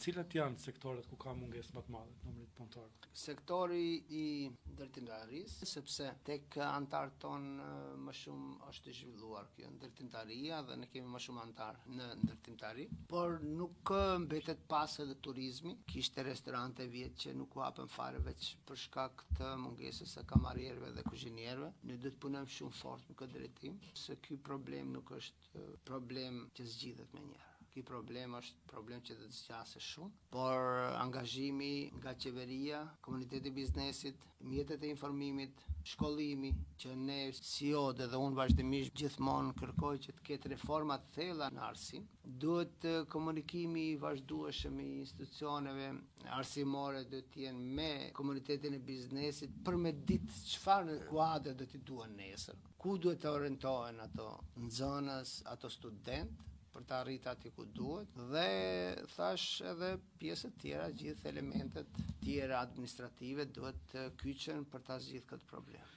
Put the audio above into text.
Cilat janë sektoret ku ka mungesë më të madhe të numrit punëtorëve? Sektori i ndërtimtarisë, sepse tek antarët tonë më shumë është i zhvilluar kjo ndërtimtaria dhe ne kemi më shumë antarë në ndërtimtari, por nuk mbetet pas edhe turizmi. Kishte restorante vjetë që nuk u hapen fare veç për shkak të mungesës së kamarierëve dhe kuzhinierëve. Ne duhet të punojmë shumë fort në këtë drejtim, se ky problem nuk është problem që zgjidhet me njëherë. Ky problem është problem që do të zgjasë shumë, por angazhimi nga qeveria, komuniteti i biznesit, mjetet e informimit, shkollimi, që ne CEO-të dhe unë vazhdimisht gjithmonë kërkoj që të ketë reforma të thella në arsim, duhet komunikimi i vazhdueshëm i institucioneve arsimore duhet të jenë me komunitetin e biznesit për me ditë çfarë kuadër do t'i duan nesër, ku duhet të orientohen ato nxënës, ato student për të arritur aty ku duhet, dhe thash edhe pjesët tjera, gjithë elementet tjera administrative duhet të kyçen për ta zgjidhur këtë problem.